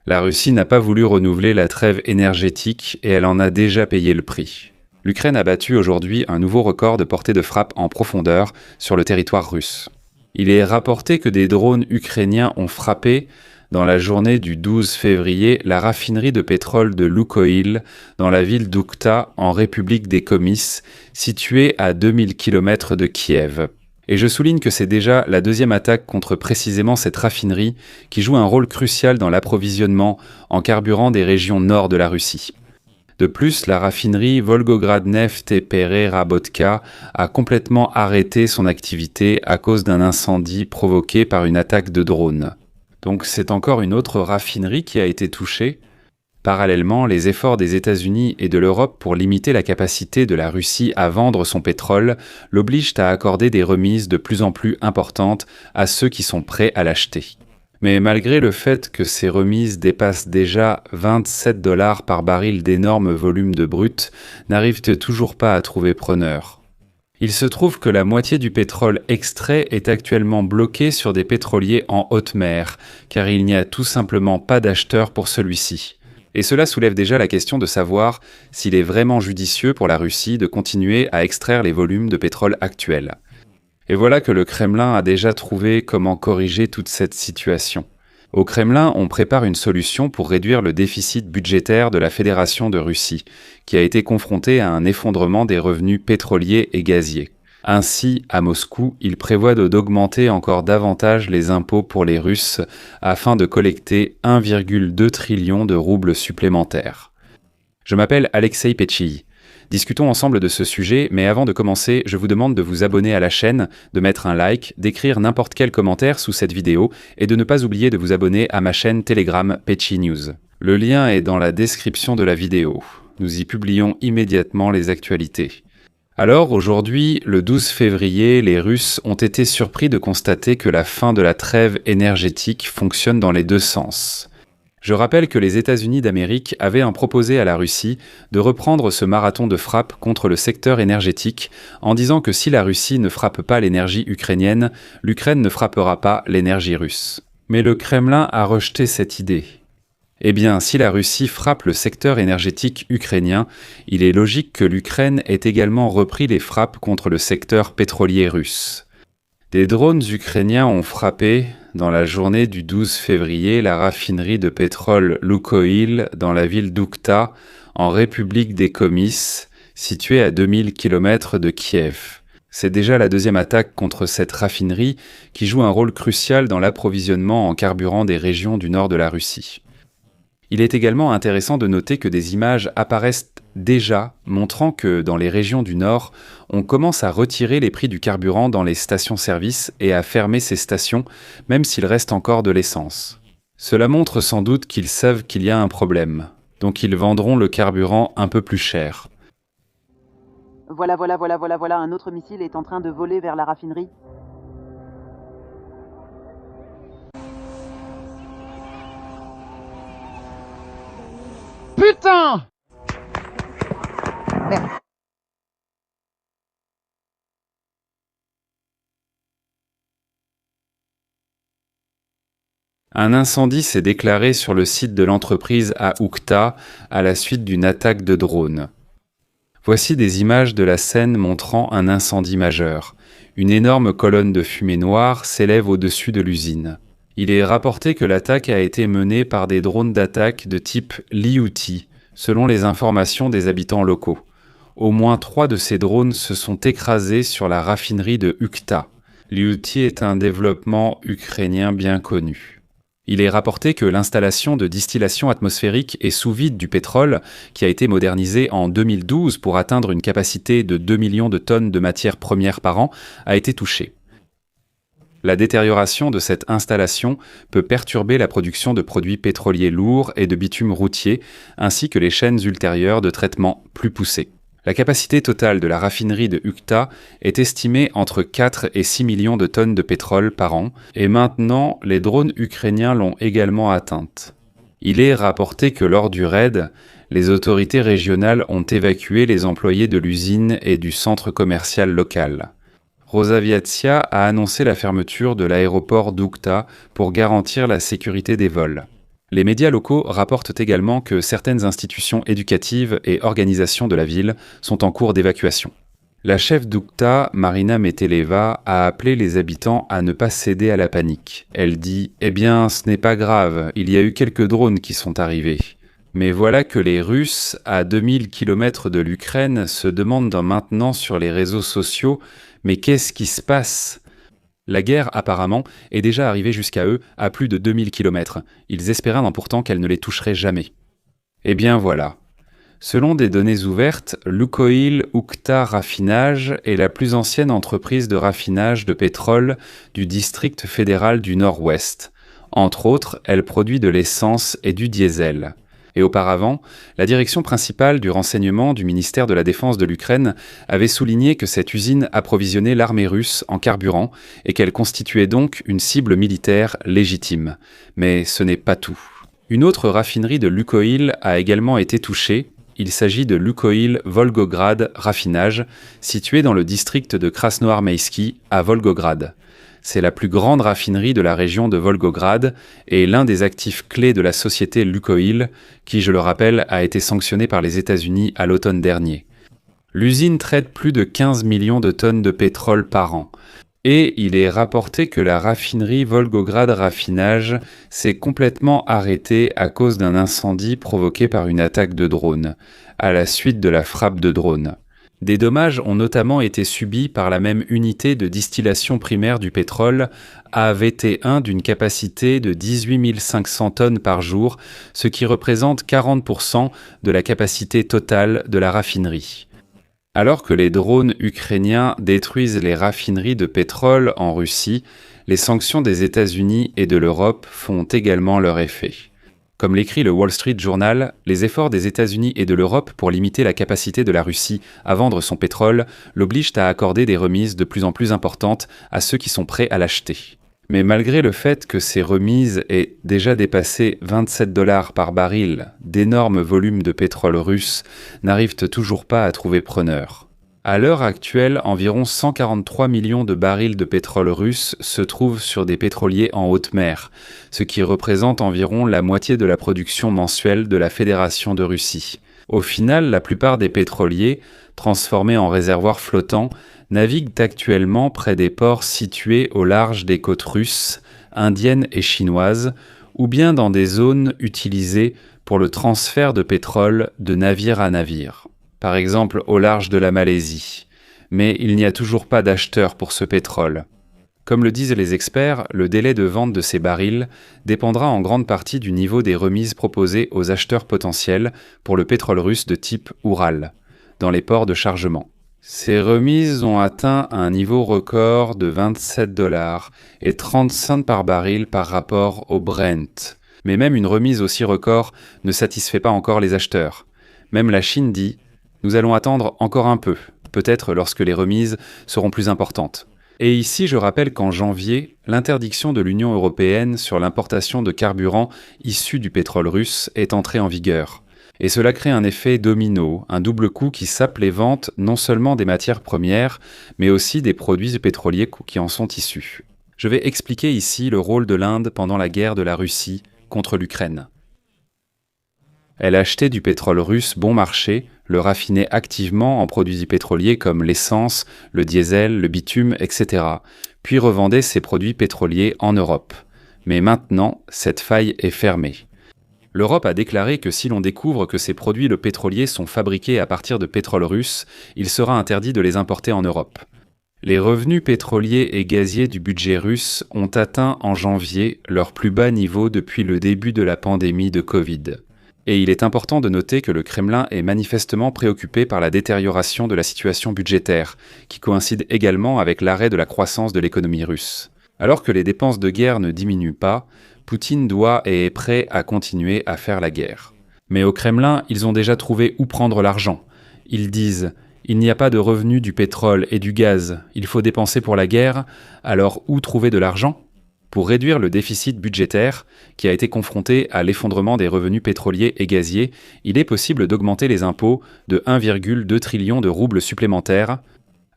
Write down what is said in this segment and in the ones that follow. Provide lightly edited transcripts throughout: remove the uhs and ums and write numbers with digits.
La Russie n'a pas voulu renouveler la trêve énergétique et elle en a déjà payé le prix. L'Ukraine a battu aujourd'hui un nouveau record de portée de frappe en profondeur sur le territoire russe. Il est rapporté que des drones ukrainiens ont frappé, dans la journée du 12 février, la raffinerie de pétrole de Lukoil dans la ville d'Oukhta, en République des Comices, située à 2000 km de Kiev. Et je souligne que c'est déjà la deuxième attaque contre précisément cette raffinerie qui joue un rôle crucial dans l'approvisionnement en carburant des régions nord de la Russie. De plus, la raffinerie Volgograd Neft et Pereработка a complètement arrêté son activité à cause d'un incendie provoqué par une attaque de drone. Donc c'est encore une autre raffinerie qui a été touchée. Parallèlement, les efforts des États-Unis et de l'Europe pour limiter la capacité de la Russie à vendre son pétrole l'obligent à accorder des remises de plus en plus importantes à ceux qui sont prêts à l'acheter. Mais malgré le fait que ces remises dépassent déjà 27 $ par baril d'énormes volumes de brut, n'arrivent toujours pas à trouver preneur. Il se trouve que la moitié du pétrole extrait est actuellement bloqué sur des pétroliers en haute mer, car il n'y a tout simplement pas d'acheteurs pour celui-ci. Et cela soulève déjà la question de savoir s'il est vraiment judicieux pour la Russie de continuer à extraire les volumes de pétrole actuels. Et voilà que le Kremlin a déjà trouvé comment corriger toute cette situation. Au Kremlin, on prépare une solution pour réduire le déficit budgétaire de la Fédération de Russie, qui a été confrontée à un effondrement des revenus pétroliers et gaziers. Ainsi, à Moscou, il prévoit d'augmenter encore davantage les impôts pour les Russes afin de collecter 1,2 trillion de roubles supplémentaires. Je m'appelle Alexei Petchii. Discutons ensemble de ce sujet, mais avant de commencer, je vous demande de vous abonner à la chaîne, de mettre un like, d'écrire n'importe quel commentaire sous cette vidéo et de ne pas oublier de vous abonner à ma chaîne Telegram Petchii News. Le lien est dans la description de la vidéo. Nous y publions immédiatement les actualités. Alors, aujourd'hui, le 12 février, les Russes ont été surpris de constater que la fin de la trêve énergétique fonctionne dans les deux sens. Je rappelle que les États-Unis d'Amérique avaient proposé à la Russie de reprendre ce marathon de frappe contre le secteur énergétique en disant que si la Russie ne frappe pas l'énergie ukrainienne, l'Ukraine ne frappera pas l'énergie russe. Mais le Kremlin a rejeté cette idée. Eh bien, si la Russie frappe le secteur énergétique ukrainien, il est logique que l'Ukraine ait également repris les frappes contre le secteur pétrolier russe. Des drones ukrainiens ont frappé, dans la journée du 12 février, la raffinerie de pétrole Lukoil dans la ville d'Oukhta, en République des Comices, située à 2000 km de Kiev. C'est déjà la deuxième attaque contre cette raffinerie qui joue un rôle crucial dans l'approvisionnement en carburant des régions du nord de la Russie. Il est également intéressant de noter que des images apparaissent déjà montrant que dans les régions du Nord, on commence à retirer les prix du carburant dans les stations-service et à fermer ces stations, même s'il reste encore de l'essence. Cela montre sans doute qu'ils savent qu'il y a un problème, donc ils vendront le carburant un peu plus cher. Voilà, un autre missile est en train de voler vers la raffinerie. Putain! Merde. Un incendie s'est déclaré sur le site de l'entreprise à Oukhta à la suite d'une attaque de drone. Voici des images de la scène montrant un incendie majeur. Une énorme colonne de fumée noire s'élève au-dessus de l'usine. Il est rapporté que l'attaque a été menée par des drones d'attaque de type Lyuti, selon les informations des habitants locaux. Au moins 3 de ces drones se sont écrasés sur la raffinerie de Oukhta. Lyuti est un développement ukrainien bien connu. Il est rapporté que l'installation de distillation atmosphérique et sous vide du pétrole, qui a été modernisée en 2012 pour atteindre une capacité de 2 millions de tonnes de matières premières par an, a été touchée. La détérioration de cette installation peut perturber la production de produits pétroliers lourds et de bitume routier, ainsi que les chaînes ultérieures de traitement plus poussées. La capacité totale de la raffinerie de Oukhta est estimée entre 4 et 6 millions de tonnes de pétrole par an, et maintenant les drones ukrainiens l'ont également atteinte. Il est rapporté que lors du raid, les autorités régionales ont évacué les employés de l'usine et du centre commercial local. Rosaviatsia a annoncé la fermeture de l'aéroport d'Oukhta pour garantir la sécurité des vols. Les médias locaux rapportent également que certaines institutions éducatives et organisations de la ville sont en cours d'évacuation. La chef d'Oukta, Marina Meteleva, a appelé les habitants à ne pas céder à la panique. Elle dit « Eh bien, ce n'est pas grave, il y a eu quelques drones qui sont arrivés ». Mais voilà que les Russes, à 2000 km de l'Ukraine, se demandent maintenant sur les réseaux sociaux « Mais qu'est-ce qui se passe ?» La guerre, apparemment, est déjà arrivée jusqu'à eux à plus de 2000 km. Ils espéraient pourtant qu'elle ne les toucherait jamais. Eh bien voilà. Selon des données ouvertes, Lukoil Oukta Raffinage est la plus ancienne entreprise de raffinage de pétrole du district fédéral du Nord-Ouest. Entre autres, elle produit de l'essence et du diesel. Et auparavant, la direction principale du renseignement du ministère de la Défense de l'Ukraine avait souligné que cette usine approvisionnait l'armée russe en carburant et qu'elle constituait donc une cible militaire légitime. Mais ce n'est pas tout. Une autre raffinerie de Lukoil a également été touchée. Il s'agit de Lukoil Volgograd Raffinage, situé dans le district de Krasnoarmeïski à Volgograd. C'est la plus grande raffinerie de la région de Volgograd et l'un des actifs clés de la société Lukoil, qui, je le rappelle, a été sanctionnée par les États-Unis à l'automne dernier. L'usine traite plus de 15 millions de tonnes de pétrole par an. Et il est rapporté que la raffinerie Volgograd Raffinage s'est complètement arrêtée à cause d'un incendie provoqué par une attaque de drone, à la suite de la frappe de drone. Des dommages ont notamment été subis par la même unité de distillation primaire du pétrole, AVT1 d'une capacité de 18 500 tonnes par jour, ce qui représente 40% de la capacité totale de la raffinerie. Alors que les drones ukrainiens détruisent les raffineries de pétrole en Russie, les sanctions des États-Unis et de l'Europe font également leur effet. Comme l'écrit le Wall Street Journal, les efforts des États-Unis et de l'Europe pour limiter la capacité de la Russie à vendre son pétrole l'obligent à accorder des remises de plus en plus importantes à ceux qui sont prêts à l'acheter. Mais malgré le fait que ces remises aient déjà dépassé 27 $ par baril, d'énormes volumes de pétrole russe n'arrivent toujours pas à trouver preneur. À l'heure actuelle, environ 143 millions de barils de pétrole russe se trouvent sur des pétroliers en haute mer, ce qui représente environ la moitié de la production mensuelle de la Fédération de Russie. Au final, la plupart des pétroliers, transformés en réservoirs flottants, naviguent actuellement près des ports situés au large des côtes russes, indiennes et chinoises, ou bien dans des zones utilisées pour le transfert de pétrole de navire à navire. Par exemple au large de la Malaisie. Mais il n'y a toujours pas d'acheteurs pour ce pétrole. Comme le disent les experts, le délai de vente de ces barils dépendra en grande partie du niveau des remises proposées aux acheteurs potentiels pour le pétrole russe de type Oural, dans les ports de chargement. Ces remises ont atteint un niveau record de 27 $ et 30 cents par baril par rapport au Brent. Mais même une remise aussi record ne satisfait pas encore les acheteurs. Même la Chine dit « Nous allons attendre encore un peu, peut-être lorsque les remises seront plus importantes ». Et ici, je rappelle qu'en janvier, l'interdiction de l'Union européenne sur l'importation de carburant issu du pétrole russe est entrée en vigueur. Et cela crée un effet domino, un double coup qui sape les ventes non seulement des matières premières, mais aussi des produits pétroliers qui en sont issus. Je vais expliquer ici le rôle de l'Inde pendant la guerre de la Russie contre l'Ukraine. Elle achetait du pétrole russe bon marché, le raffinait activement en produits pétroliers comme l'essence, le diesel, le bitume, etc., puis revendait ces produits pétroliers en Europe. Mais maintenant, cette faille est fermée. L'Europe a déclaré que si l'on découvre que ces produits pétroliers sont fabriqués à partir de pétrole russe, il sera interdit de les importer en Europe. Les revenus pétroliers et gaziers du budget russe ont atteint en janvier leur plus bas niveau depuis le début de la pandémie de Covid. Et il est important de noter que le Kremlin est manifestement préoccupé par la détérioration de la situation budgétaire, qui coïncide également avec l'arrêt de la croissance de l'économie russe. Alors que les dépenses de guerre ne diminuent pas, Poutine doit et est prêt à continuer à faire la guerre. Mais au Kremlin, ils ont déjà trouvé où prendre l'argent. Ils disent « Il n'y a pas de revenus du pétrole et du gaz, il faut dépenser pour la guerre, alors où trouver de l'argent ?» Pour réduire le déficit budgétaire, qui a été confronté à l'effondrement des revenus pétroliers et gaziers, il est possible d'augmenter les impôts de 1,2 trillion de roubles supplémentaires,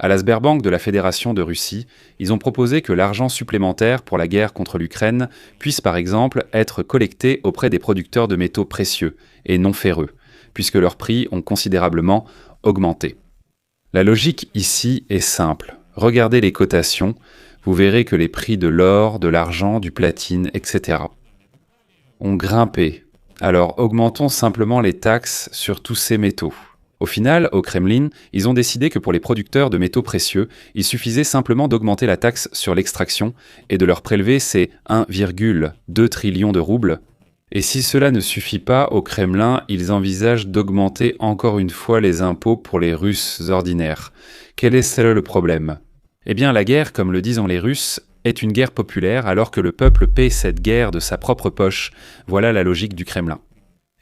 À la Sberbank de la Fédération de Russie, ils ont proposé que l'argent supplémentaire pour la guerre contre l'Ukraine puisse par exemple être collecté auprès des producteurs de métaux précieux et non ferreux, puisque leurs prix ont considérablement augmenté. La logique ici est simple. Regardez les cotations, vous verrez que les prix de l'or, de l'argent, du platine, etc. ont grimpé. Alors augmentons simplement les taxes sur tous ces métaux. Au final, au Kremlin, ils ont décidé que pour les producteurs de métaux précieux, il suffisait simplement d'augmenter la taxe sur l'extraction et de leur prélever ces 1,2 trillion de roubles. Et si cela ne suffit pas, au Kremlin, ils envisagent d'augmenter encore une fois les impôts pour les Russes ordinaires. Quel est le problème ? Eh bien, la guerre, comme le disent les Russes, est une guerre populaire alors que le peuple paie cette guerre de sa propre poche. Voilà la logique du Kremlin.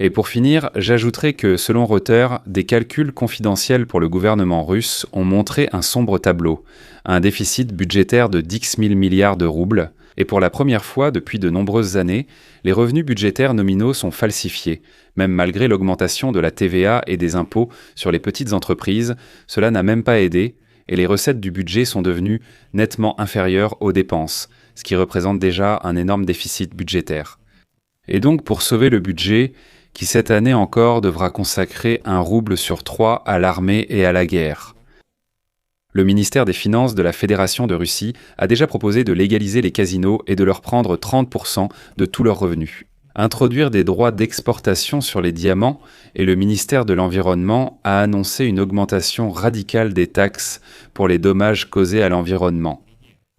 Et pour finir, j'ajouterai que, selon Reuters, des calculs confidentiels pour le gouvernement russe ont montré un sombre tableau, un déficit budgétaire de 10 000 milliards de roubles, et pour la première fois depuis de nombreuses années, les revenus budgétaires nominaux sont falsifiés. Même malgré l'augmentation de la TVA et des impôts sur les petites entreprises, cela n'a même pas aidé, et les recettes du budget sont devenues nettement inférieures aux dépenses, ce qui représente déjà un énorme déficit budgétaire. Et donc, pour sauver le budget, qui cette année encore devra consacrer 1 rouble sur 3 à l'armée et à la guerre. Le ministère des Finances de la Fédération de Russie a déjà proposé de légaliser les casinos et de leur prendre 30% de tous leurs revenus. Introduire des droits d'exportation sur les diamants, et le ministère de l'Environnement a annoncé une augmentation radicale des taxes pour les dommages causés à l'environnement.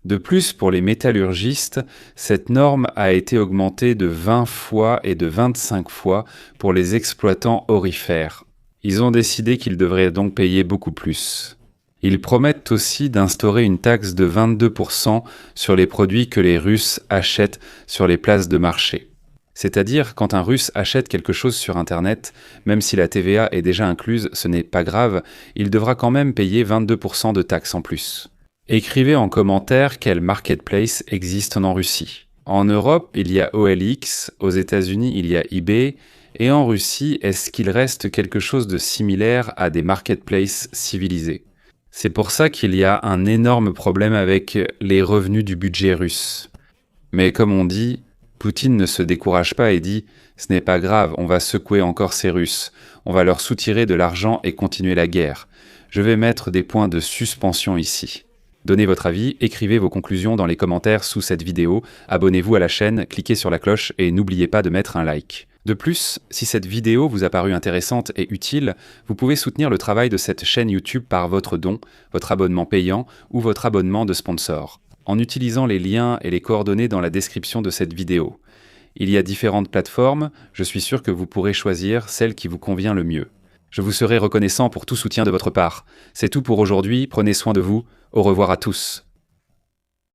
De plus, pour les métallurgistes, cette norme a été augmentée de 20 fois et de 25 fois pour les exploitants aurifères. Ils ont décidé qu'ils devraient donc payer beaucoup plus. Ils promettent aussi d'instaurer une taxe de 22% sur les produits que les Russes achètent sur les places de marché. C'est-à-dire, quand un Russe achète quelque chose sur Internet, même si la TVA est déjà incluse, ce n'est pas grave, il devra quand même payer 22% de taxes en plus. Écrivez en commentaire quel marketplace existe en Russie. En Europe, il y a OLX, aux États-Unis, il y a eBay, et en Russie, est-ce qu'il reste quelque chose de similaire à des marketplaces civilisés ? C'est pour ça qu'il y a un énorme problème avec les revenus du budget russe. Mais comme on dit, Poutine ne se décourage pas et dit « Ce n'est pas grave, on va secouer encore ces Russes, on va leur soutirer de l'argent et continuer la guerre. Je vais mettre des points de suspension ici. » Donnez votre avis, écrivez vos conclusions dans les commentaires sous cette vidéo, abonnez-vous à la chaîne, cliquez sur la cloche et n'oubliez pas de mettre un like. De plus, si cette vidéo vous a paru intéressante et utile, vous pouvez soutenir le travail de cette chaîne YouTube par votre don, votre abonnement payant ou votre abonnement de sponsor, en utilisant les liens et les coordonnées dans la description de cette vidéo. Il y a différentes plateformes, je suis sûr que vous pourrez choisir celle qui vous convient le mieux. Je vous serai reconnaissant pour tout soutien de votre part. C'est tout pour aujourd'hui, prenez soin de vous, au revoir à tous.